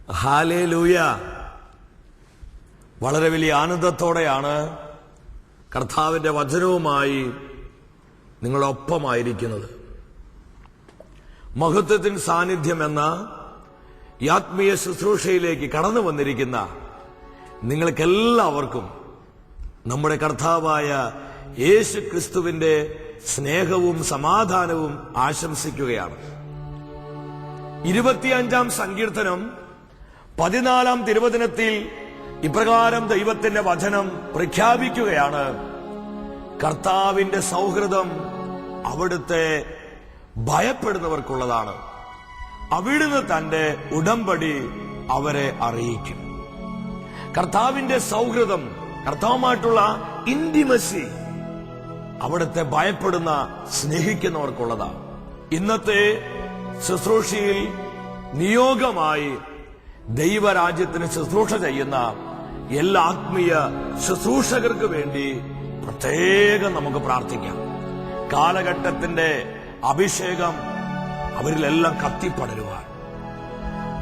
Hallelujah. വളരെ വലിയ ആനന്ദത്തോടെയാണ് കർത്താവിന്റെ വചനവുമായി നിങ്ങളൊപ്പമായിരിക്കുന്നത്. മഹത്വത്തിൻ സാന്നിധ്യം എന്ന ഈ ആത്മീയ ശുശ്രൂഷയിലേക്ക് കടന്നു വന്നിരിക്കുന്ന നിങ്ങൾക്കെല്ലാവർക്കും നമ്മുടെ കർത്താവായ യേശു ക്രിസ്തുവിന്റെ സ്നേഹവും സമാധാനവും ആശംസിക്കുകയാണ്. 25-ാം സങ്കീർത്തനം 14-ാം തിരുവചനത്തിൽ ഇപ്രകാരം ദൈവത്തിന്റെ വചനം പ്രഖ്യാപിക്കുകയാണ്: കർത്താവിന്റെ സൗഹൃദം അവിടുത്തെ ഭയപ്പെടുന്നവർക്കുള്ളതാണ്, അവിടുന്ന് തന്റെ ഉടമ്പടി അവരെ അറിയിക്കും. കർത്താവിന്റെ സൗഹൃദം, കർത്താവുമായിട്ടുള്ള ഇന്റിമസി അവിടുത്തെ ഭയപ്പെടുന്ന സ്നേഹിക്കുന്നവർക്കുള്ളതാണ്. ഇന്നത്തെ ശുശ്രൂഷയിൽ നിയോഗമായി ദൈവരാജ്യത്തിന് ശുശ്രൂഷ ചെയ്യുന്ന എല്ലാ ആത്മീയ ശുശ്രൂഷകർക്ക് വേണ്ടി പ്രത്യേകം നമുക്ക് പ്രാർത്ഥിക്കാം. കാലഘട്ടത്തിന്റെ അഭിഷേകം അവരിലെല്ലാം കത്തിപ്പടരുവാൻ,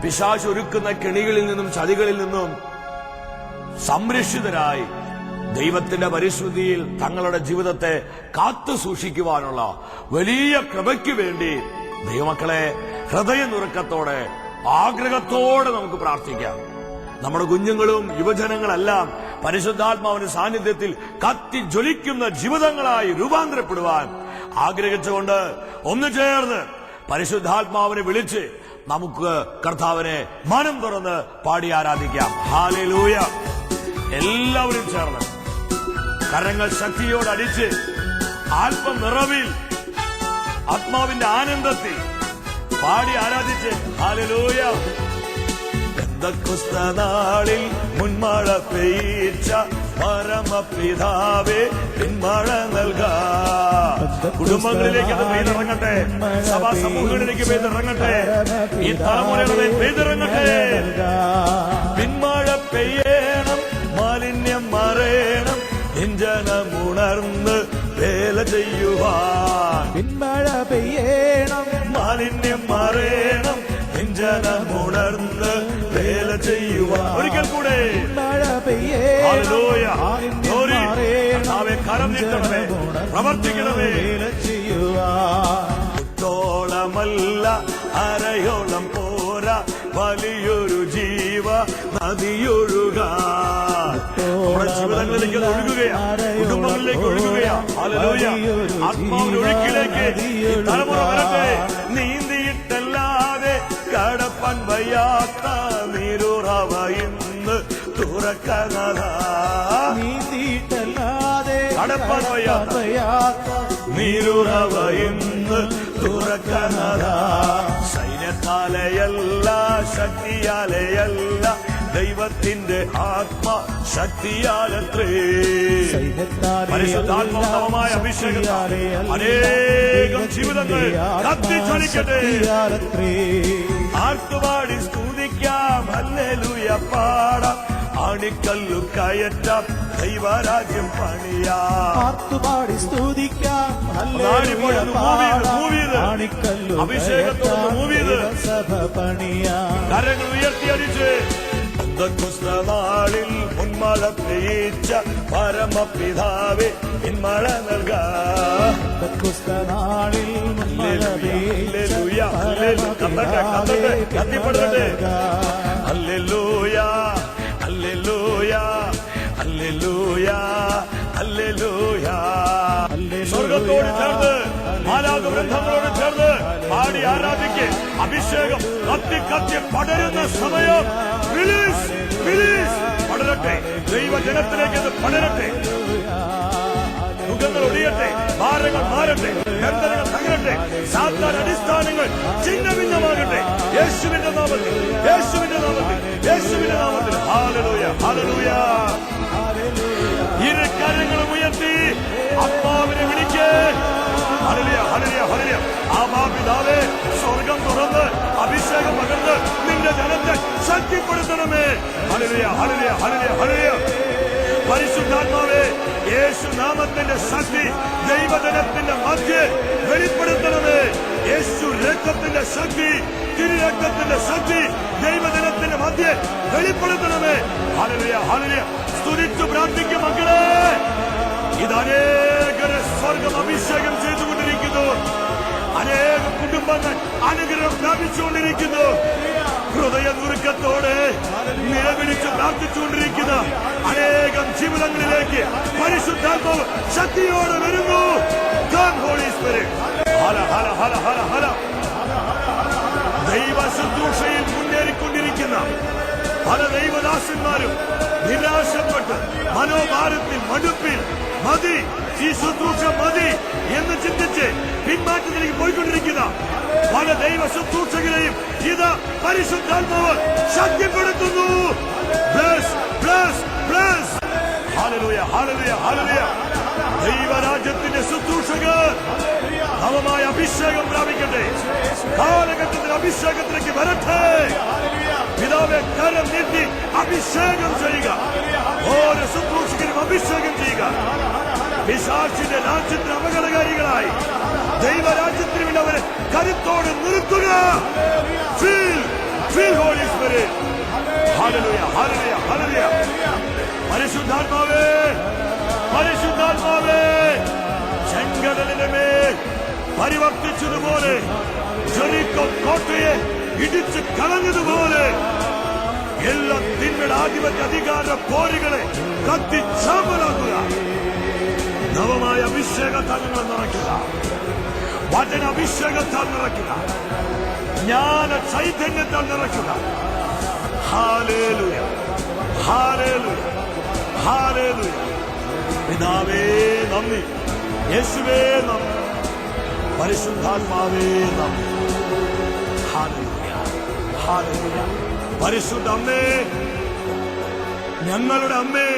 പിശാച് ഒരുക്കുന്ന കെണികളിൽ നിന്നും ചതികളിൽ നിന്നും സംരക്ഷിതരായി ദൈവത്തിന്റെ പരിശുദ്ധിയിൽ തങ്ങളുടെ ജീവിതത്തെ കാത്തു സൂക്ഷിക്കുവാനുള്ള വലിയ കൃപയ്ക്ക് വേണ്ടി ദൈവമക്കളെ ഹൃദയനുറുക്കത്തോടെ ആഗ്രഹത്തോടെ നമുക്ക് പ്രാർത്ഥിക്കാം. നമ്മുടെ കുഞ്ഞുങ്ങളും യുവജനങ്ങളെല്ലാം പരിശുദ്ധാത്മാവിന്റെ സാന്നിധ്യത്തിൽ കത്തി ജ്വലിക്കുന്ന ജീവിതങ്ങളായി രൂപാന്തരപ്പെടുവാൻ ആഗ്രഹിച്ചുകൊണ്ട് ഒന്ന് ചേർന്ന് പരിശുദ്ധാത്മാവിനെ വിളിച്ച് നമുക്ക് കർത്താവിനെ മനം തുറന്ന് പാടി ആരാധിക്കാം. ഹല്ലേലൂയ. എല്ലാവരും ചേർന്ന് കരങ്ങൾ ശക്തിയോടടിച്ച് ആത്മനിറവിൽ ആത്മാവിന്റെ ആനന്ദത്തിൽ പാടി ആരാധിച്ച് ഹല്ലേലൂയ. പെന്തക്കോസ്തനാളിൽ മുൻമഴ പെയ്ച്ച പരമപിതാവേ പിന്മഴ നൽകാം. കുടുംബങ്ങളിലേക്ക് അത് പെയ്തിറങ്ങട്ടെ, സഭാ സമൂഹങ്ങളിലേക്ക് പെയ്തിറങ്ങട്ടെ, ഈ തലമുറയുടെ പെയ്തിറങ്ങട്ടെ. പിന്മഴ പെയ്യണം, മാലിന്യം മറയണം, ജനമുണർന്ന് വേല ചെയ്യുവാൻ. പിന്മഴ പെയ്യണം, മാലിന്യം മറയണം, ജനമുണർന്ന് വേല ചെയ്യുവാൻ. ഒരിക്കൽ കൂടെ മഴ പെയ്യണം, കരം നീട്ടണമേ, പ്രവർത്തിക്കണമേ. വേല ചെയ്യുവാൻ. ോളമല്ല അരയോളം പോരാ, വലിയൊരു ജീവ നദിയൊഴുകാൻ. നമ്മുടെ ജീവിതങ്ങളിലേക്ക് അത് ഒഴുകുകയാണ്, കുടുംബങ്ങളിലേക്ക് ഒഴുകുകയാണ്. ഹല്ലേലൂയ. ആത്മാവിന്റെ ഒഴുക്കിലേക്ക് തലമുറ വരട്ടെ. നീന്തിയിട്ടല്ലാതെ കടപ്പാൻ വയ്യാത്ത നീരുറവ ഇന്ന് തുറക്കണതാ. നീന്തിയിട്ടല്ലാതെ കടപ്പാൻ വയ്യാത്ത നീരുറവ ഇന്ന് തുറക്കണതാ. സൈന്യത്താലെയല്ല, ശക്തിയാലെയല്ല, ദൈവത്തിന്റെ ആത്മാ ശക്തിയാലത്രേ. പരിശുദ്ധാത്മാവമായ അഭിഷേകത്താൽ അനേകം ജീവിതങ്ങൾ കത്തിച്ചൊലിക്കട്ടെ. ആർത്തുപാടി സ്തുതിക്കാം, ഹല്ലേലൂയ പാടാം, അണിക്കല്ലു കയറ്റാം, ദൈവരാജ്യം പണിയാം. ആർത്തുപാടി സ്തുതിക്കാം, അഭിഷേകത്തോട് സഭ പണിയാം. കരങ്ങൾ ഉയർത്തിയടിച്ച് നാളിൽ മുൻമഴ പെയ്ച്ച പരമപിതാവേ പിന്മഴ നൽകാം. നാളിൽ കത്തിപ്പെടുത്തട്ടെ. Hallelujah, hallelujah, hallelujah, hallelujah. സ്വർഗത്തോട് ചേർന്ന് മാലാഖവൃന്ദങ്ങളോട് ചേർന്ന് പാടി ആരാധിക്ക്. അഭിഷേകം കത്തി കത്തി പടരുന്ന സമയം. Release, release. പടരട്ടെ, ദൈവജനത്തിലേക്ക് ഇത് പടരട്ടെ. മുഖങ്ങൾ ഒടിയട്ടെ, ഭാരങ്ങൾ മാറട്ടെ, ബന്ധനങ്ങൾ തകരട്ടെ, സാത്താൻ അടിസ്ഥാനങ്ങൾ ഛിന്നഭിന്നമാകട്ടെ. യേശുവിന്റെ നാമത്തിൽ, യേശുവിന്റെ നാമത്തിൽ, യേശുവിന്റെ നാമത്തിൽ. Hallelujah, hallelujah. ഇരു കരങ്ങളും ഉയർത്തി ആത്മാവിനെ വിളിക്ക്. Hallelujah, hallelujah, hallelujah. ആമാപിതാവേ, സ്വർഗം തുറന്ന് അഭിഷേകം പകർന്ന് നിന്റെ ജനത്തെ ശക്തിപ്പെടുത്തണമേ. Hallelujah, hallelujah, hallelujah, hallelujah. പരിശുദ്ധാത്മാവേ, യേശു നാമത്തിന്റെ ശക്തി ദൈവജനത്തിന്റെ മധ്യേ വെളിപ്പെടുത്തണമേ. യേശു രക്തത്തിന്റെ ശക്തി, തിരുരക്തത്തിന്റെ ശക്തി ദൈവജനത്തിന്റെ മധ്യ വെളിപ്പെടുത്തണമേ. Hallelujah, hallelujah. സ്തുതിച്ചു പ്രാർത്ഥിക്കും മക്കളെ. ഇത് അനേകരെ സ്വർഗം അഭിഷേകം ചെയ്തുകൊണ്ടിരിക്കുന്നു. അനേക കുടുംബങ്ങൾ അനുഗ്രഹം പ്രാപിച്ചുകൊണ്ടിരിക്കുന്നു. ഹൃദയ നുറുക്കത്തോടെ നിലവിളിച്ച് പ്രാർത്ഥിച്ചുകൊണ്ടിരിക്കുന്ന അനേകം ജീവിതങ്ങളിലേക്ക് പരിശുദ്ധാത്മാവ് ശക്തിയോടെ വരുന്നു. Come Holy Spirit. Hala Hala Hala Hala Hala. ദൈവ ശുശ്രൂഷയിൽ മുന്നേറിക്കൊണ്ടിരിക്കുന്ന പല ദൈവദാസന്മാരും നിരാശപ്പെട്ട് മനോഭാരത്തിൽ മടുപ്പിൽ മതി, ഈ ശുശ്രൂഷ മതി എന്ന് ചിന്തിച്ച് പിന്മാറ്റത്തിലേക്ക് പോയിക്കൊണ്ടിരിക്കുന്ന പല ദൈവ ശുശ്രൂഷകരെയും ഇത് പരിശുദ്ധാത്മാവ് ശക്തിപ്പെടുത്തുന്നു. Bless bless bless. Hallelujah, hallelujah, hallelujah. ദൈവരാജ്യത്തിന്റെ ശുശ്രൂഷകർ നവമായ അഭിഷേകം പ്രാപിക്കട്ടെ. കാലഘട്ടത്തിൽ അഭിഷേകത്തിലേക്ക് വരട്ടെ. പിതാവെ, കരം നീട്ടി അഭിഷേകം ചെയ്യുക. ഓരോ ശുശ്രൂഷകരും അഭിഷേകം ചെയ്യുക. പിശാചിന്റെ രാജ്യത്തിന് അപകടകാരികളായി ദൈവരാജ്യത്തിന് വേണ്ടി അവരെ കരുത്തോടെ നിർത്തുക. Feel Holy Spirit. Hallelujah, hallelujah, hallelujah. പരിശുദ്ധാത്മാവേ, പരിശുദ്ധാത്മാവേ, ചെങ്കടലിന്റെ മേൽ പരിവർത്തിച്ചതുപോലെ ജെറിക്കോ കോട്ടയെ ഇടിച്ച് കളഞ്ഞതുപോലെ എല്ലാ തിന്മയുടെ ആധിപത്യ അധികാര പോരുകളെ കത്തിച്ചാമ്പലാക്കുക. നവമായ അഭിഷേകത്താൽ നിങ്ങൾ നിറയ്ക്കുക. വചന അഭിഷേകത്താൽ നിറയ്ക്കുക. ജ്ഞാന ചൈതന്യത്താൽ നിറയ്ക്കുക. Hallelujah, hallelujah, hallelujah. പിതാവേ നന്ദി, യേശുവേ നന്ദി, പരിശുദ്ധാത്മാവേ നന്ദി. Hallelujah, hallelujah. പരിശുദ്ധ അമ്മേ, ഞങ്ങളുടെ അമ്മേ,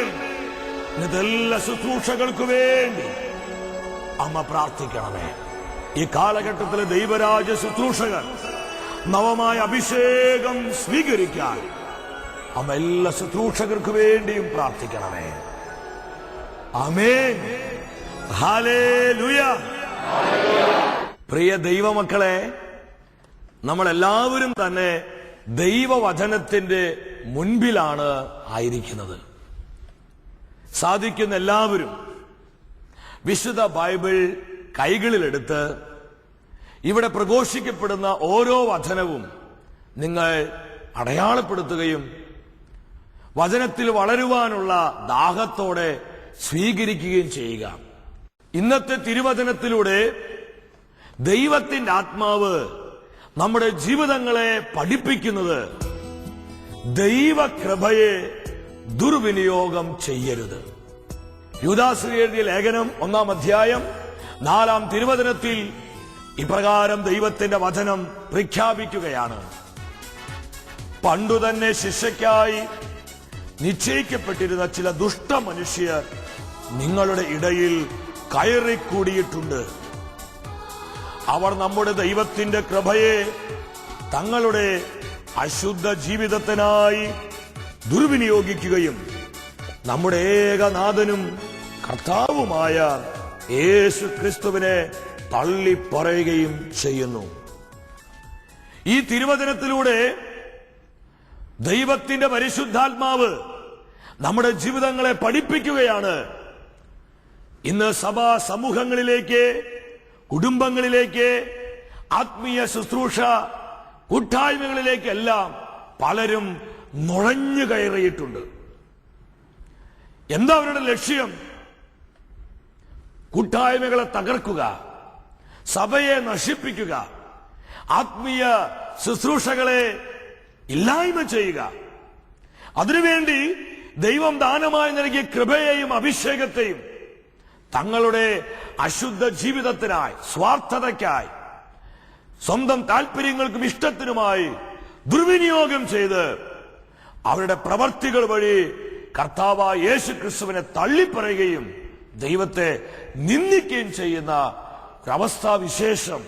ഇതെല്ലാ ശുശ്രൂഷകൾക്ക് വേണ്ടി അമ്മ പ്രാർത്ഥിക്കണമേ. ഈ കാലഘട്ടത്തിലെ ദൈവരാജ്യ ശുശ്രൂഷകർ നവമായ അഭിഷേകം സ്വീകരിക്കാൻ അമ്മ എല്ലാ ശുശ്രൂഷകർക്ക് വേണ്ടിയും പ്രാർത്ഥിക്കണമേ. ആമേൻ, ഹല്ലേലൂയ. പ്രിയ ദൈവമക്കളെ, നമ്മളെല്ലാവരും തന്നെ ദൈവവചനത്തിന്റെ മുൻപിലാണ് ആയിരിക്കുന്നത്. സാധിക്കുന്ന എല്ലാവരും വിശുദ്ധ ബൈബിൾ കൈകളിലെടുത്ത് ഇവിടെ പ്രഘോഷിക്കപ്പെടുന്ന ഓരോ വചനവും നിങ്ങൾ അടയാളപ്പെടുത്തുകയും വചനത്തിൽ വളരുവാനുള്ള ദാഹത്തോടെ സ്വീകരിക്കുകയും ചെയ്യുക. ഇന്നത്തെ തിരുവചനത്തിലൂടെ ദൈവത്തിന്റെ ആത്മാവ് നമ്മുടെ ജീവിതങ്ങളെ പഠിപ്പിക്കുന്നത് ദൈവകൃപയെ ദുർവിനിയോഗം ചെയ്യരുത്. യൂദാസ് എഴുതിയ ലേഖനം 1-ാം അധ്യായം 4-ാം തിരുവചനത്തിൽ ഇപ്രകാരം ദൈവത്തിന്റെ വചനം പ്രഖ്യാപിക്കുകയാണ്: പണ്ടുതന്നെ ശിക്ഷയ്ക്കായി നിശ്ചയിക്കപ്പെട്ടിരുന്ന ചില ദുഷ്ട മനുഷ്യർ നിങ്ങളുടെ ഇടയിൽ കയറിക്കൂടിയിട്ടുണ്ട്. അവർ നമ്മുടെ ദൈവത്തിന്റെ കൃപയെ തങ്ങളുടെ അശുദ്ധ ജീവിതത്തിനായി ദുർവിനിയോഗിക്കുകയും നമ്മുടെ ഏകനാഥനും കർത്താവുമായ യേശു ക്രിസ്തുവിനെ തള്ളിപ്പറയുകയും ചെയ്യുന്നു. ഈ തിരുവചനത്തിലൂടെ ദൈവത്തിന്റെ പരിശുദ്ധാത്മാവ് നമ്മുടെ ജീവിതങ്ങളെ പഠിപ്പിക്കുകയാണ്. ഇന്ന് സഭാ സമൂഹങ്ങളിലേക്ക്, കുടുംബങ്ങളിലേക്ക്, ആത്മീയ ശുശ്രൂഷ കൂട്ടായ്മകളിലേക്കെല്ലാം പലരും നുഴഞ്ഞു കയറിയിട്ടുണ്ട്. എന്താ അവരുടെ ലക്ഷ്യം? കൂട്ടായ്മകളെ തകർക്കുക, സഭയെ നശിപ്പിക്കുക, ആത്മീയ ശുശ്രൂഷകളെ ഇല്ലായ്മ ചെയ്യുക. അതിനുവേണ്ടി ദൈവം ദാനമായി നൽകിയ കൃപയെയും അഭിഷേകത്തെയും തങ്ങളുടെ അശുദ്ധ ജീവിതത്തിനായി, സ്വാർത്ഥതയ്ക്കായി, സ്വന്തം താല്പര്യങ്ങൾക്കും ഇഷ്ടത്തിനുമായി ദുർവിനിയോഗം ചെയ്ത് അവരുടെ പ്രവർത്തികൾ വഴി കർത്താവായ യേശു ക്രിസ്തുവിനെ തള്ളിപ്പറയുകയും ദൈവത്തെ നിന്ദിക്കുകയും ചെയ്യുന്ന ഒരവസ്ഥാവിശേഷം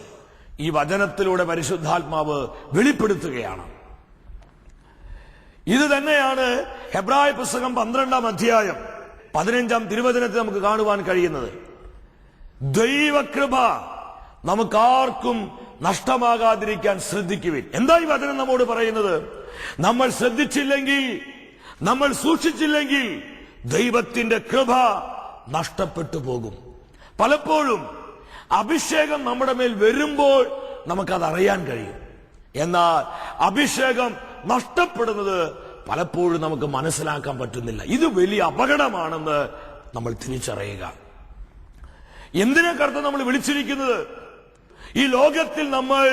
ഈ വചനത്തിലൂടെ പരിശുദ്ധാത്മാവ് വെളിപ്പെടുത്തുകയാണ്. ഇത് തന്നെയാണ് ഹെബ്രായ പുസ്തകം 12-ാം അധ്യായം 15-ാം തിരുവചനത്തിൽ നമുക്ക് കാണുവാൻ കഴിയുന്നത്. ദൈവകൃപ നമുക്കാർക്കും നഷ്ടമാകാതിരിക്കാൻ ശ്രദ്ധിക്കുവിൻ. എന്താ ഈ വചനം നമ്മോട് പറയുന്നത്? നമ്മൾ ശ്രദ്ധിച്ചില്ലെങ്കിൽ, നമ്മൾ സൂക്ഷിച്ചില്ലെങ്കിൽ ദൈവത്തിന്റെ കൃപ നഷ്ടപ്പെട്ടു പോകും. പലപ്പോഴും അഭിഷേകം നമ്മുടെ മേൽ വരുമ്പോൾ നമുക്കത് അറിയാൻ കഴിയും. എന്നാൽ അഭിഷേകം നഷ്ടപ്പെടുന്നത് പലപ്പോഴും നമുക്ക് മനസ്സിലാക്കാൻ പറ്റുന്നില്ല. ഇത് വലിയ അപകടമാണെന്ന് നമ്മൾ തിരിച്ചറിയുക. എന്തിനെ കർത്താവ് നമ്മൾ വിളിച്ചിരിക്കുന്നത്? ഈ ലോകത്തിൽ നമ്മൾ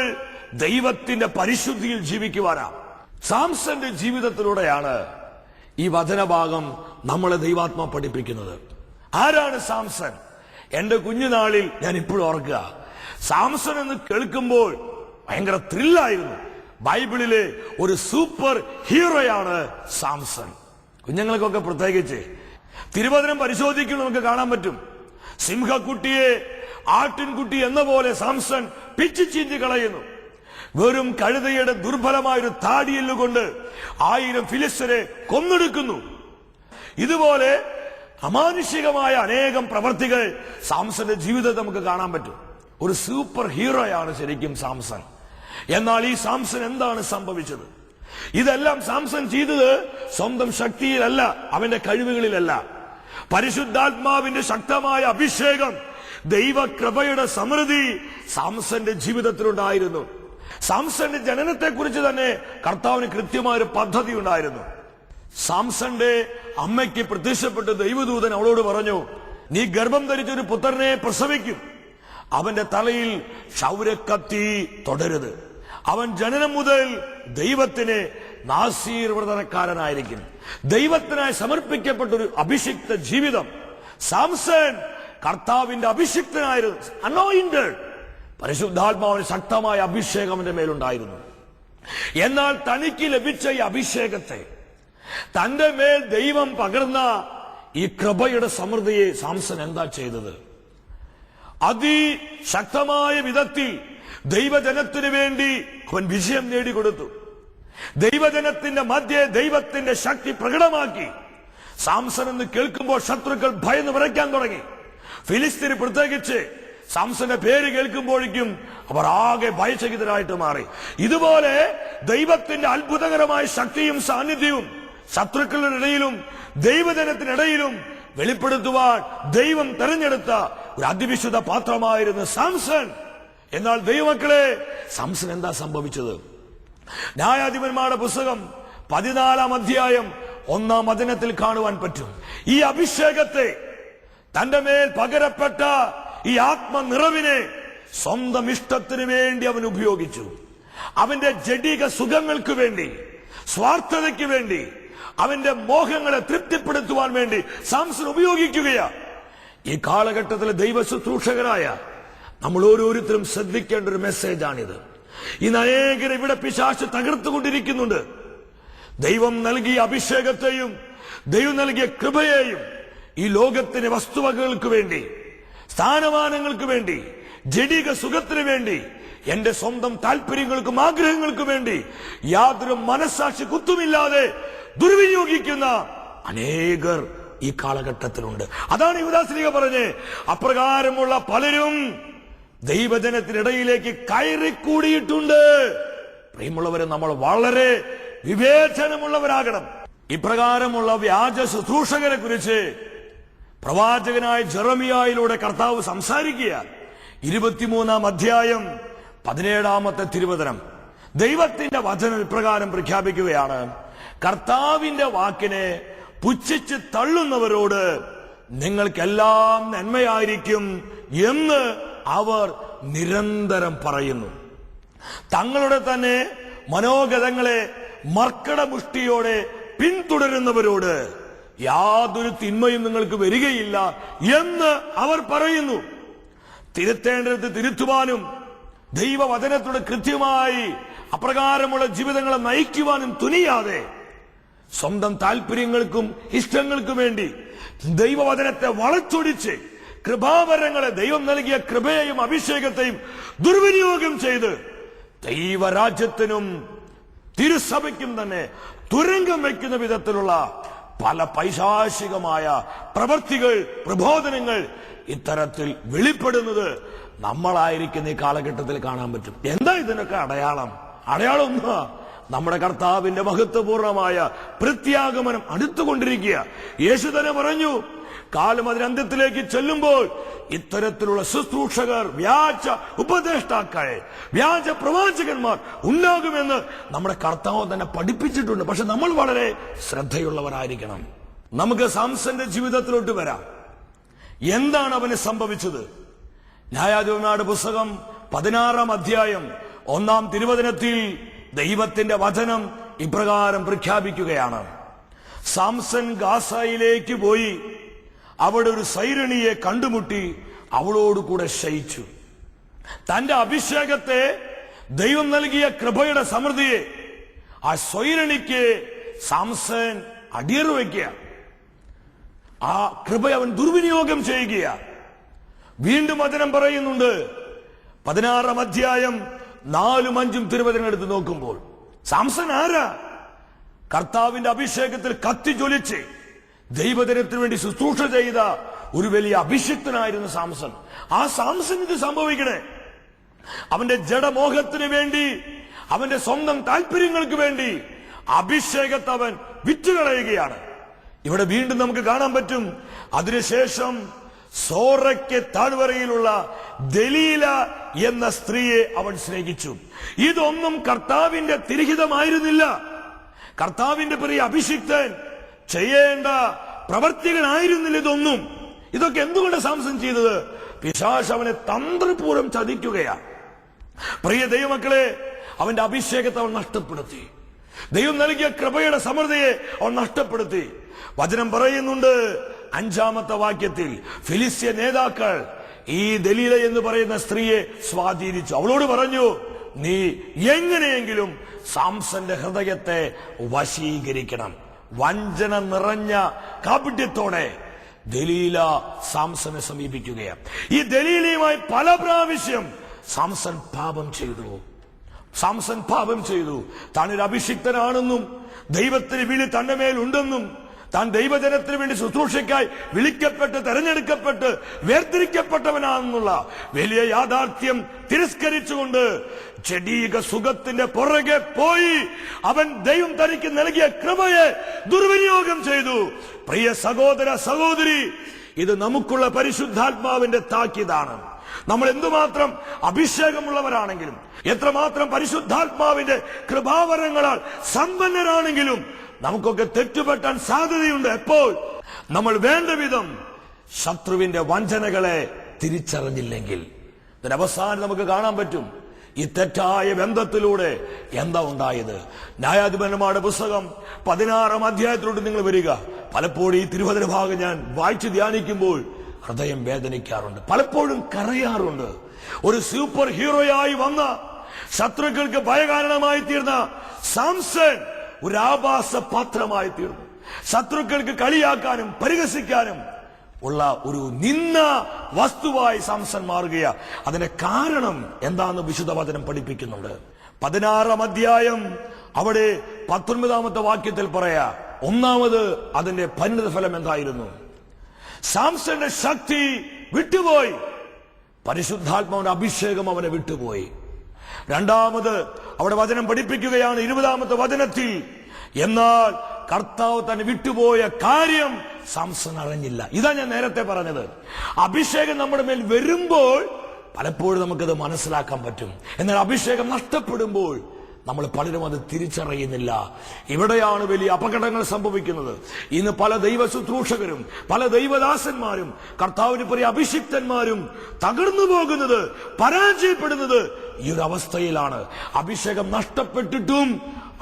ദൈവത്തിന്റെ പരിശുദ്ധിയിൽ ജീവിക്കുവാനാണ്. സാംസന്റെ ജീവിതത്തിലൂടെയാണ് ഈ വചനഭാഗം നമ്മളെ ദൈവാത്മാ പഠിപ്പിക്കുന്നത്. ആരാണ് സാംസൺ? എന്റെ കുഞ്ഞുനാളിൽ ഞാൻ ഇപ്പോഴും ഓർക്കുക, സാംസൺ എന്ന് കേൾക്കുമ്പോൾ ഭയങ്കര ത്രില്ലായിരുന്നു. ബൈബിളിലെ ഒരു സൂപ്പർ ഹീറോയാണ് സാംസൺ. കുഞ്ഞുങ്ങൾക്കൊക്കെ പ്രത്യേകിച്ച് തിരുവചനം പരിശോധിക്കുമ്പോൾ നമുക്ക് കാണാൻ പറ്റും. സിംഹക്കുട്ടിയെ ആട്ടിൻകുട്ടി എന്ന പോലെ സാംസൺ പിച്ചു ചീന്തി കളയുന്നു. വെറും കഴുതയുടെ ദുർബലമായൊരു താടിയെല്ലുകൊണ്ട് 1000 ഫിലിസ്ത്യരെ കൊന്നൊടുക്കുന്നു. ഇതുപോലെ അമാനുഷികമായ അനേകം പ്രവർത്തികൾ സാംസന്റെ ജീവിതത്തിൽ നമുക്ക് കാണാൻ പറ്റും. ഒരു സൂപ്പർ ഹീറോയാണ് ശരിക്കും സാംസൺ. എന്നാൽ ഈ സാംസൺ എന്താണ് സംഭവിച്ചത്? ഇതെല്ലാം സാംസൺ ചെയ്തത് സ്വന്തം ശക്തിയിലല്ല, അവന്റെ കഴിവുകളിലല്ല. പരിശുദ്ധാത്മാവിന്റെ ശക്തമായ അഭിഷേകം, ദൈവകൃപയുടെ സമൃദ്ധി സാംസന്റെ ജീവിതത്തിലുണ്ടായിരുന്നു. സാംസന്റെ ജനനത്തെ കുറിച്ച് തന്നെ കർത്താവിന് കൃത്യമായൊരു പദ്ധതി ഉണ്ടായിരുന്നു. സാംസന്റെ അമ്മയ്ക്ക് പ്രത്യക്ഷപ്പെട്ട് ദൈവദൂതൻ അവളോട് പറഞ്ഞു, നീ ഗർഭം ധരിച്ചൊരു പുത്രനെ പ്രസവിക്കും. അവന്റെ തലയിൽ ക്ഷൗരക്കത്തി തൊടരുത്. അവൻ ജനനം മുതൽ ദൈവത്തിന് നാസീർവ്രതക്കാരനായിരിക്കും. ദൈവത്തിനായി സമർപ്പിക്കപ്പെട്ട ഒരു അഭിഷിക്ത ജീവിതം. സാംസൺ കർത്താവിന്റെ അഭിഷിക്തനായിരുന്നു, അനോയിന്റഡ്. പരിശുദ്ധാത്മാവിന് ശക്തമായ അഭിഷേകം അവന്റെ മേലുണ്ടായിരുന്നു. എന്നാൽ തനിക്ക് ലഭിച്ച ഈ അഭിഷേകത്തെ, തന്റെ മേൽ ദൈവം പകർന്ന ഈ കൃപയുടെ സമൃദ്ധിയെ സാംസൺ എന്താ ചെയ്തത്? അതിശക്തമായ വിധത്തിൽ ദൈവജനത്തിനു വേണ്ടി അവൻ വിജയം നേടിക്കൊടുത്തു. ദൈവജനത്തിന്റെ മധ്യേ ദൈവത്തിന്റെ ശക്തി പ്രകടമാക്കി. സാംസൺ എന്ന് കേൾക്കുമ്പോൾ ശത്രുക്കൾ ഭയന്ന് വിറയ്ക്കാൻ തുടങ്ങി. ഫിലിസ്തീന് പ്രത്യേകിച്ച് സാംസന്റെ പേര് കേൾക്കുമ്പോഴേക്കും അവർ ആകെ ഭയചകിതരായിട്ട് മാറി. ഇതുപോലെ ദൈവത്തിന്റെ അത്ഭുതകരമായ ശക്തിയും സാന്നിധ്യവും ശത്രുക്കളുടെ ഇടയിലും ദൈവജനത്തിനിടയിലും വെളിപ്പെടുത്തുവാൻ ദൈവം തെരഞ്ഞെടുത്ത ഒരു അതിവിശുദ്ധ പാത്രമായിരുന്നു സാംസൺ. എന്നാൽ ദൈവമക്കളെ, സാംസൺ എന്താ സംഭവിച്ചത്? ന്യായാധിപന്മാരുടെ പുസ്തകം 14-ാം അധ്യായം 1-ാം വചനത്തിൽ കാണുവാൻ പറ്റും. ഈ അഭിഷേകത്തെ, തന്റെ മേൽ പകരപ്പെട്ട ഈ ആത്മനിറവിനെ സ്വന്തം ഇഷ്ടത്തിന് വേണ്ടി അവൻ ഉപയോഗിച്ചു. അവന്റെ ജഡിക സുഖങ്ങൾക്ക് വേണ്ടി, സ്വാർത്ഥതയ്ക്ക് വേണ്ടി, അവന്റെ മോഹങ്ങളെ തൃപ്തിപ്പെടുത്തുവാൻ വേണ്ടി സാംസൺ ഉപയോഗിക്കുകയാ. ഈ കാലഘട്ടത്തിലെ ദൈവ ശുശ്രൂഷകരായ നമ്മൾ ഓരോരുത്തരും ശ്രദ്ധിക്കേണ്ട ഒരു മെസ്സേജാണിത്. ഇന്ന് അനേകരെ ഇവിടെ പിശാച് തകർത്തുകൊണ്ടിരിക്കുന്നുണ്ട്. ദൈവം നൽകിയ അഭിഷേകത്തെയും ദൈവം നൽകിയ കൃപയെയും ഈ ലോകത്തിന് വസ്തുവകകൾക്ക് വേണ്ടി, സ്ഥാനമാനങ്ങൾക്ക് വേണ്ടി, ജഡിക സുഖത്തിന് വേണ്ടി, എന്റെ സ്വന്തം താല്പര്യങ്ങൾക്കും ആഗ്രഹങ്ങൾക്കും വേണ്ടി യാതൊരു മനസ്സാക്ഷി കുത്തുമില്ലാതെ ദുർവിനിയോഗിക്കുന്ന അനേകർ ഈ കാലഘട്ടത്തിലുണ്ട്. അതാണ് യൂദാശ്ലീഹ പറഞ്ഞ്, അപ്രകാരമുള്ള പലരും ദൈവജനത്തിനിടയിലേക്ക് കയറിക്കൂടിയിട്ടുണ്ട്. പ്രിയമുള്ളവരെ, നമ്മൾ വളരെ വിവേചനമുള്ളവരാകണം. ഇപ്രകാരമുള്ള വ്യാജ ശുശ്രൂഷകരെ കുറിച്ച് പ്രവാചകനായ ജെറമിയായിലൂടെ കർത്താവ് സംസാരിക്കുക. 23-ാം അധ്യായം 17-ാമത്തെ തിരുവചനം. ദൈവത്തിന്റെ വചനം ഇപ്രകാരം പ്രഖ്യാപിക്കുകയാണ്, കർത്താവിന്റെ വാക്കിനെ പുച്ഛിച്ച് തള്ളുന്നവരോട് നിങ്ങൾക്കെല്ലാം നന്മയായിരിക്കും എന്ന് അവർ നിരന്തരം പറയുന്നു. തങ്ങളുടെ തന്നെ മനോഗതങ്ങളെ മർക്കടമുഷ്ടിയോടെ പിന്തുടരുന്നവരോട് യാതൊരു തിന്മയും നിങ്ങൾക്ക് വരികയില്ല എന്ന് അവർ പറയുന്നു. തിരുത്തേണ്ടത് തിരുത്തുവാനും ദൈവവചനത്തോട് കൃത്യമായി അപ്രകാരമുള്ള ജീവിതങ്ങളെ നയിക്കുവാനും തുനിയാതെ സ്വന്തം താല്പര്യങ്ങൾക്കും ഇഷ്ടങ്ങൾക്കും വേണ്ടി ദൈവവചനത്തെ വളച്ചൊടിച്ച് കൃപാവരങ്ങളെ, ദൈവം നൽകിയ കൃപയെയും അഭിഷേകത്തെയും ദുർവിനിയോഗം ചെയ്ത് ദൈവരാജ്യത്തിനും തിരുസഭയ്ക്കും തന്നെ തുരങ്കം വയ്ക്കുന്ന വിധത്തിലുള്ള പല പൈശാചികമായ പ്രവൃത്തികൾ, പ്രബോധനങ്ങൾ ഇത്തരത്തിൽ വെളിപ്പെടുന്നത് നമ്മളായിരിക്കുന്ന ഈ കാലഘട്ടത്തിൽ കാണാൻ പറ്റും. എന്താ ഇതിനൊക്കെ അടയാളം? അടയാളം ഒന്നുക, നമ്മുടെ കർത്താവിന്റെ മഹത്വപൂർണമായ പ്രത്യാഗമനം അടുത്തുകൊണ്ടിരിക്കുക. യേശു തന്നെ പറഞ്ഞു, കാലം അതിന്റെ അന്ത്യത്തിലേക്ക് ചെല്ലുമ്പോൾ ഇത്തരത്തിലുള്ള ശുശ്രൂഷകർ, വ്യാജ ഉപദേഷ്ടാക്കൾ, വ്യാജ പ്രവാചകന്മാർ ഉണ്ടാകുമെന്ന് നമ്മുടെ കർത്താവ് തന്നെ പഠിപ്പിച്ചിട്ടുണ്ട്. പക്ഷെ നമ്മൾ വളരെ ശ്രദ്ധയുള്ളവരായിരിക്കണം. നമുക്ക് സാംസന്റെ ജീവിതത്തിലോട്ട് വരാം. എന്താണ് അവന് സംഭവിച്ചത്? ന്യായാധിപന്മാരുടെ പുസ്തകം 16-ാം അധ്യായം 1-ാം തിരുവചനത്തിൽ ദൈവത്തിന്റെ വചനം ഇപ്രകാരം പ്രഖ്യാപിക്കുകയാണ്. സാംസൺ ഗാസയിലേക്ക് പോയി അവിടെ ഒരു സൈരണിയെ കണ്ടുമുട്ടി അവളോടുകൂടെ ശയിച്ചു. തന്റെ അഭിഷേകത്തെ, ദൈവം നൽകിയ കൃപയുടെ സമൃദ്ധിയെ ആ സ്വൈരണിക്ക് സാംസൺ അടിയറു വയ്ക്കുക. ആ കൃപ അവൻ ദുർവിനിയോഗം ചെയ്യുക. വീണ്ടും വചനം പറയുന്നുണ്ട്, 16-ാം അധ്യായം 4-ഉം 5-ഉം തിരുവചനം എടുത്ത് നോക്കുമ്പോൾ സാംസൺ ആരാ? കർത്താവിന്റെ അഭിഷേകത്തിൽ കത്തിജ്വലിച്ച് ദൈവജനത്തിന് വേണ്ടി ശുശ്രൂഷ ചെയ്ത ഒരു വലിയ അഭിഷിക്തനായിരുന്നു സാംസൺ. ആ സാംസൺ ഇത് സംഭവിക്കണേ, അവന്റെ ജഡമോഹത്തിന് വേണ്ടി, അവന്റെ സ്വന്തം താല്പര്യങ്ങൾക്ക് വേണ്ടി അഭിഷേകത്തെ അവൻ വിറ്റുകളയുകയാണ്. ഇവിടെ വീണ്ടും നമുക്ക് കാണാൻ പറ്റും, അതിനുശേഷം സോറയ്ക്ക് താഴ്വരയിലുള്ള ദലീല എന്ന സ്ത്രീയെ അവൻ സ്നേഹിച്ചു. ഇതൊന്നും കർത്താവിന്റെ തിരിഹിതമായിരുന്നില്ല. കർത്താവിന്റെ പ്രിയ അഭിഷിക്തൻ ചെയ്യേണ്ട പ്രവർത്തികളായിരുന്നില്ല ഇതൊന്നും. ഇതൊക്കെ എന്തുകൊണ്ട് സാംസൺ ചെയ്തത്? പിശാച് അവനെ തന്ത്രപൂർവ്വം ചതിക്കുകയാണ്. പ്രിയ ദൈവമക്കളെ, അവന്റെ അഭിഷേകത്തെ അവൻ നഷ്ടപ്പെടുത്തി. ദൈവം നൽകിയ കൃപയുടെ സമൃദ്ധിയെ അവൻ നഷ്ടപ്പെടുത്തി. വചനം പറയുന്നുണ്ട് 5-ാമത്തെ വാക്യത്തിൽ, ഫിലിസ്ത്യ നേതാക്കൾ ഈ ദലീല എന്ന് പറയുന്ന സ്ത്രീയെ സ്വാധീനിച്ചു. അവളോട് പറഞ്ഞു, നീ എങ്ങനെയെങ്കിലും സാംസന്റെ ഹൃദയത്തെ വശീകരിക്കണം. വഞ്ചന നിറഞ്ഞ കാപട്യത്തോടെ ദലീല സാംസനെ സമീപിക്കുകയാണ്. ഈ ദലീലയുമായി പല പ്രാവശ്യം സാംസൺ പാപം ചെയ്തു. താനൊരു അഭിഷിക്തനാണെന്നും ദൈവത്തിന് വിളി തന്റെ മേലുണ്ടെന്നും താൻ ദൈവജനത്തിന് വേണ്ടി ശുശ്രൂഷയ്ക്കായി വിളിക്കപ്പെട്ട്, തെരഞ്ഞെടുക്കപ്പെട്ട്, വേർതിരിക്കപ്പെട്ടവനാണെന്നുള്ള വലിയ യാഥാർത്ഥ്യം തിരസ്കരിച്ചുകൊണ്ട് ജഡീക സുഖത്തിന്റെ പുറകെ പോയി അവൻ ദൈവം തനിക്ക് നൽകിയ കൃപയെ ദുർവിനിയോഗം ചെയ്തു. പ്രിയ സഹോദര സഹോദരി, ഇത് നമുക്കുള്ള പരിശുദ്ധാത്മാവിന്റെ താക്കീതാണ്. നമ്മൾ എന്തുമാത്രം അഭിഷേകമുള്ളവരാണെങ്കിലും, എത്രമാത്രം പരിശുദ്ധാത്മാവിന്റെ കൃപാവരങ്ങളാൽ സമ്പന്നരാണെങ്കിലും നമുക്കൊക്കെ തെറ്റുപറ്റാൻ സാധ്യതയുണ്ട്. എപ്പോൾ? നമ്മൾ വേണ്ട വിധം ശത്രുവിന്റെ വഞ്ചനകളെ തിരിച്ചറിഞ്ഞില്ലെങ്കിൽ. ഇതിന്റെ അവസാനം നമുക്ക് കാണാൻ പറ്റും, ഈ തെറ്റായ ബന്ധത്തിലൂടെ എന്താ ഉണ്ടായത്. ന്യായാധിപന്മാരുടെ പുസ്തകം 16-ാം അധ്യായത്തിലോട്ട് നിങ്ങൾ വരിക. പലപ്പോഴും ഈ തിരുവചന ഭാഗം ഞാൻ വായിച്ച് ധ്യാനിക്കുമ്പോൾ ഹൃദയം വേദനിക്കാറുണ്ട്, പലപ്പോഴും കരയാറുണ്ട്. ഒരു സൂപ്പർ ഹീറോയായി വന്ന, ശത്രുക്കൾക്ക് ഭയകാരണമായി തീർന്ന സാംസൺ ഒരു ആഭാസ പാത്രമായി തീർന്നു. ശത്രുക്കൾക്ക് കളിയാക്കാനും പരിഹസിക്കാനും ഉള്ള ഒരു നിന്ന വസ്തുവായി സാംസൺ മാറുകയാ. അതിന്റെ കാരണം എന്താണെന്ന് വിശുദ്ധ വചനം പഠിപ്പിക്കുന്നുണ്ട്. 16-ാം അധ്യായം അവിടെ 19-ാമത്തെ വാക്യത്തിൽ പറയാ, ഒന്നാമത് അതിന്റെ പരിണിത ഫലം എന്തായിരുന്നു? സാംസന്റെ ശക്തി വിട്ടുപോയി, പരിശുദ്ധാത്മാവിന്റെ അഭിഷേകം അവനെ വിട്ടുപോയി. രണ്ടാമത് അവിടെ വചനം പഠിപ്പിക്കുകയാണ് 20-ാമത്തെ വചനത്തിൽ, എന്നാൽ കർത്താവ് തന്നെ വിട്ടുപോയ കാര്യം സാംസൺ അറിഞ്ഞില്ല. ഇതാ ഞാൻ നേരത്തെ പറഞ്ഞത്. അഭിഷേകം നമ്മുടെ മേൽ വരുമ്പോൾ പലപ്പോഴും നമുക്കത് മനസ്സിലാക്കാൻ പറ്റും. എന്നാൽ അഭിഷേകം നഷ്ടപ്പെടുമ്പോൾ നമ്മൾ പലരും അത് തിരിച്ചറിയുന്നില്ല. ഇവിടെയാണ് വലിയ അപകടങ്ങൾ സംഭവിക്കുന്നത്. ഇന്ന് പല ദൈവ ശുശ്രൂഷകരും പല ദൈവദാസന്മാരും കർത്താവിന് പ്രിയ അഭിഷിക്തന്മാരും തകർന്നു പോകുന്നത്, പരാജയപ്പെടുന്നത് ഈ ഒരു അവസ്ഥയിലാണ്. അഭിഷേകം നഷ്ടപ്പെട്ടിട്ടും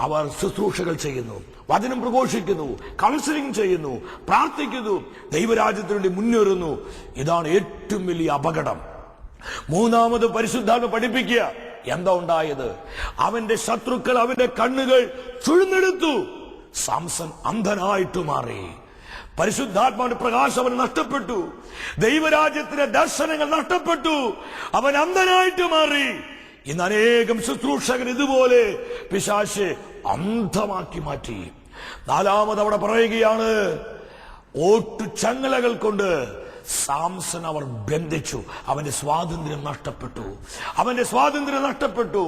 അവർ ശുശ്രൂഷകൾ ചെയ്യുന്നു, വചനം പ്രഘോഷിക്കുന്നു, കൗൺസിലിംഗ് ചെയ്യുന്നു, പ്രാർത്ഥിക്കുന്നു, ദൈവരാജ്യത്തിന് വേണ്ടി മുന്നേറുന്നു. ഇതാണ് ഏറ്റവും വലിയ അപകടം. മൂന്നാമത് പരിശുദ്ധാത്മ പഠിപ്പിക്കുക. എന്താ ഉണ്ടായത്? അവന്റെ ശത്രുക്കൾ അവന്റെ കണ്ണുകൾ ചുഴ്ന്നെടുത്തു. സാംസൺ അന്ധനായിട്ട് മാറി. പരിശുദ്ധാത്മാവിന്റെ പ്രകാശം അവന് നഷ്ടപ്പെട്ടു. ദൈവരാജ്യത്തിന്റെ ദർശനങ്ങൾ നഷ്ടപ്പെട്ടു. അവൻ അന്ധനായിട്ട് മാറി. ഇന്ന് അനേകം ശുശ്രൂഷകർ ഇതുപോലെ പിശാച് അന്ധമാക്കി മാറ്റി. നാലാമത് അവിടെ പറയുകയാണ്, ഓട്ടു ചങ്ങലകൾ കൊണ്ട് സാംസൺ അവർ ബന്ധിച്ചു. അവന്റെ സ്വാതന്ത്ര്യം നഷ്ടപ്പെട്ടു.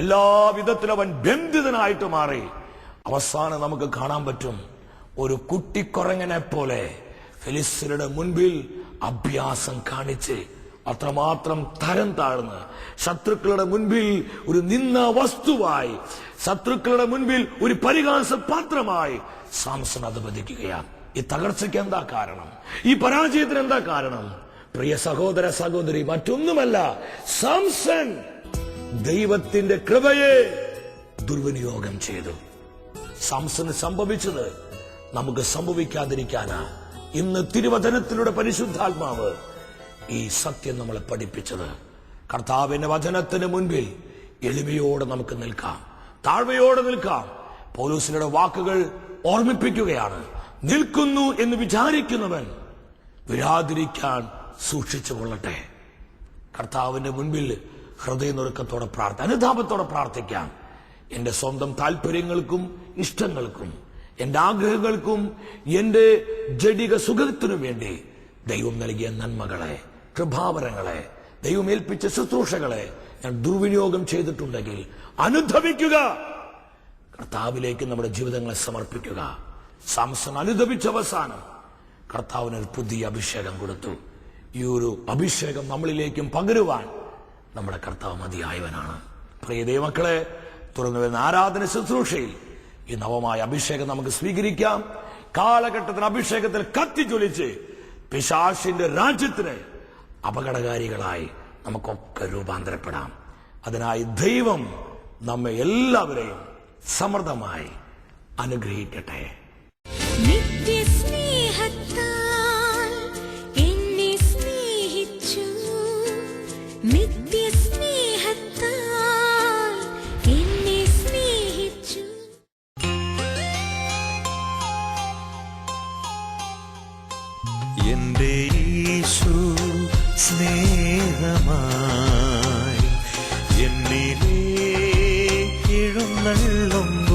എല്ലാ വിധത്തിലും അവൻ ബന്ധിതനായിട്ട് മാറി. അവസാനം നമുക്ക് കാണാൻ പറ്റും, ഒരു കുട്ടിക്കുരങ്ങനെ പോലെ ഫെലിസ്ത്യരുടെ മുൻപിൽ അഭ്യാസം കാണിച്ച് അത്രമാത്രം തരം താഴ്ന്ന് ശത്രുക്കളുടെ മുൻപിൽ ഒരു നിന്ന വസ്തുവായി, ശത്രുക്കളുടെ മുൻപിൽ ഒരു പരിഹാസ പാത്രമായി സാംസൺ അധപതിക്കുകയാണ്. ഈ തകർച്ചയ്ക്ക് എന്താ കാരണം? ഈ പരാജയത്തിന് എന്താ കാരണം? പ്രിയ സഹോദര സഹോദരി, മറ്റൊന്നുമല്ല, സാംസൺ ദൈവത്തിന്റെ കൃപയെ ദുർവിനിയോഗം ചെയ്തു. സാംസന് സംഭവിച്ചത് നമുക്ക് സംഭവിക്കാതിരിക്കാനാ ഇന്ന് തിരുവചനത്തിലൂടെ പരിശുദ്ധാത്മാവ് ഈ സത്യം നമ്മളെ പഠിപ്പിച്ചത്. കർത്താവിന്റെ വചനത്തിന് മുൻപിൽ എളിമയോടെ നമുക്ക് നിൽക്കാം, താഴ്മയോടെ നിൽക്കാം. പൗലോസിന്റെ വാക്കുകൾ ഓർമ്മിപ്പിക്കുകയാണ്, നിൽക്കുന്നു എന്ന് വിചാരിക്കുന്നവൻ വിഴാതിരിക്കാൻ സൂക്ഷിച്ചു കൊള്ളട്ടെ. കർത്താവിന്റെ മുൻപിൽ ഹൃദയനുറുക്കത്തോടെ അനുതാപത്തോടെ പ്രാർത്ഥിക്കാം. എന്റെ സ്വന്തം താല്പര്യങ്ങൾക്കും ഇഷ്ടങ്ങൾക്കും എന്റെ ആഗ്രഹങ്ങൾക്കും എന്റെ ജഡിക സുഖത്തിനും വേണ്ടി ദൈവം നൽകിയ നന്മകളെ, കൃപാവരങ്ങളെ, ദൈവം ഏൽപ്പിച്ച ശുശ്രൂഷകളെ ഞാൻ ദുർവിനിയോഗം ചെയ്തിട്ടുണ്ടെങ്കിൽ അനുധവിക്കുക. കർത്താവിലേക്ക് നമ്മുടെ ജീവിതങ്ങളെ സമർപ്പിക്കുക. സാംസൺ അനുധവിച്ച അവസാനം കർത്താവിന് ഒരു പുതിയ അഭിഷേകം കൊടുത്തു. ഈ ഒരു അഭിഷേകം നമ്മളിലേക്കും പകരുവാൻ നമ്മുടെ കർത്താവ് മതിയായവനാണ്. പ്രിയ ദൈവമക്കളെ, തുറന്നു വരുന്ന ആരാധന ശുശ്രൂഷയിൽ ഈ നവമായ അഭിഷേകം നമുക്ക് സ്വീകരിക്കാം. കാലഘട്ടത്തിന് അഭിഷേകത്തിൽ കത്തിജ്വലിച്ച് പിശാചിന്റെ രാജ്യത്തിന് അപകടകാരികളായി നമുക്കൊക്കെ രൂപാന്തരപ്പെടാം. അതിനായി ദൈവം നമ്മെ എല്ലാവരെയും സമൃദ്ധമായി അനുഗ്രഹിക്കട്ടെ. നിത്യസ്നേഹത്താൽ എന്നെ സ്നേഹിച്ചു, നിത്യസ്നേഹത്താൽ എന്നെ സ്നേഹിച്ചു. എന്റെ യേശു സ്നേഹമായി എന്നിലേക്ക് എഴുന്നള്ളുമ്പോൾ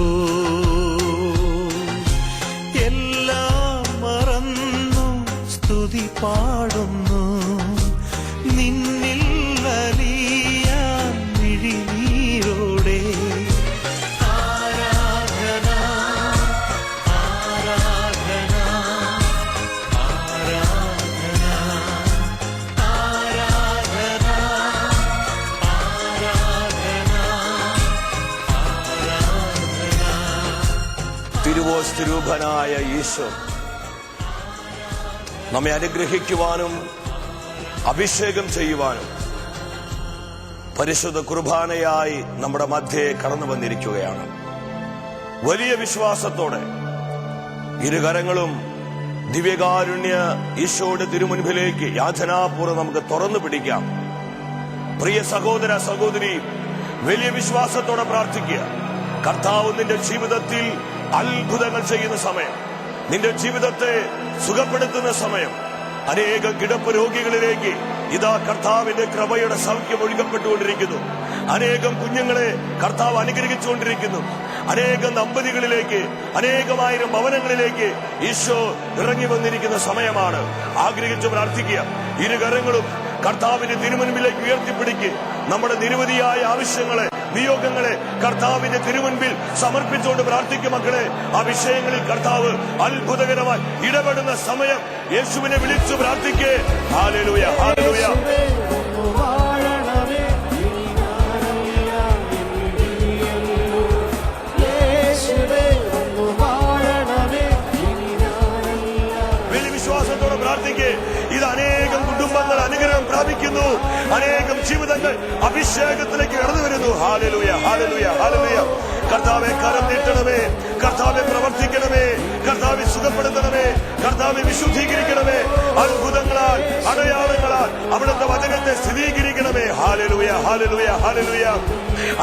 എല്ലാം മറന്നു സ്തുതി പാടുന്നു, നിന്നിൽ അലിയാൻ മിഴിനീരോടെ. ആരാധന ആരാധന ആരാധന ആരാധന ആരാധന. തിരുവോസ്തുരൂപനായ ഈശോ നമ്മെ അനുഗ്രഹിക്കുവാനും അഭിഷേകം ചെയ്യുവാനും പരിശുദ്ധ കുർബാനയായി നമ്മുടെ മധ്യേ കടന്നു വന്നിരിക്കുകയാണ്. വലിയ വിശ്വാസത്തോടെ ഇരുകരങ്ങളും ദിവ്യകാരുണ്യ ഈശോയുടെ തിരുമുൻപിലേക്ക് യാചനാപൂർവ്വം നമുക്ക് തുറന്നു പിടിക്കാം. പ്രിയ സഹോദര സഹോദരി, വലിയ വിശ്വാസത്തോടെ പ്രാർത്ഥിക്കുക. കർത്താവ് നിന്റെ ജീവിതത്തിൽ അത്ഭുതങ്ങൾ ചെയ്യുന്ന സമയം, നിന്റെ ജീവിതത്തെ സുഖപ്പെടുത്തുന്ന സമയം, അനേക കിടപ്പ് രോഗികളിലേക്ക് ഇതാ കർത്താവിന്റെ കൃപയുടെ സൗഖ്യം ഒഴുകപ്പെട്ടുകൊണ്ടിരിക്കുന്നു. അനേകം കുഞ്ഞുങ്ങളെ കർത്താവ് അനുഗ്രഹിച്ചുകൊണ്ടിരിക്കുന്നു. അനേകം ദമ്പതികളിലേക്ക്, അനേകമായിരം ഭവനങ്ങളിലേക്ക് ഈശോ ഇറങ്ങി വന്നിരിക്കുന്ന സമയമാണ്. ആഗ്രഹിച്ചു പ്രാർത്ഥിക്കുക. ഇരുകരങ്ങളും കർത്താവിന്റെ തിരുമുൻപിലേക്ക് ഉയർത്തിപ്പിടിക്ക്. നമ്മുടെ നിരവധിയായ ആവശ്യങ്ങളെ, നിയോഗങ്ങളെ കർത്താവിന്റെ തിരുമുൻപിൽ സമർപ്പിച്ചുകൊണ്ട് പ്രാർത്ഥിക്കും. മക്കളെ, ആ വിഷയങ്ങളിൽ കർത്താവ് അത്ഭുതകരമായി ഇടപെടുന്ന സമയം യേശുവിനെ വിളിച്ചു പ്രാർത്ഥിക്കേ. Hallelujah, hallelujah. വലിയ വിശ്വാസത്തോടെ പ്രാർത്ഥിക്കേ. ഇത് അനേകം കുടുംബങ്ങൾ അനുഗ്രഹം പ്രാപിക്കുന്നു. അനേകം ജീവിതങ്ങൾ അഭിഷേകത്തിലേക്ക് കടന്നു വരുന്നു. Hallelujah, hallelujah, hallelujah. കർത്താവെ കരം നീട്ടണമേ, കർത്താവെ പ്രവർത്തിക്കണമേ, കർത്താവെ സുഖപ്പെടുത്തണമേ, കർത്താവെ വിശുദ്ധീകരിക്കണമേ. അത്ഭുതങ്ങളാൽ, അടയാളങ്ങളാൽ അവിടുത്തെ വചനത്തെ സ്ഥിരീകരിക്കണമേ. Hallelujah, hallelujah, hallelujah.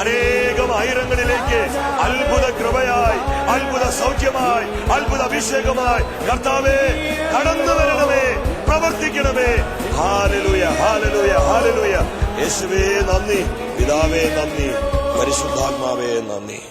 അനേകം ആയിരങ്ങളിലേക്ക് അത്ഭുത കൃപയായി, അത്ഭുത സൗഖ്യമായി, അത്ഭുത അഭിഷേകമായി കർത്താവെ കടന്നു വരണമേ, പ്രവർത്തിക്കണമേ. Hallelujah, hallelujah, hallelujah. യേശുവേ നന്ദി, പിതാവേ നന്ദി, പരിശുദ്ധാത്മാവേ നന്ദി.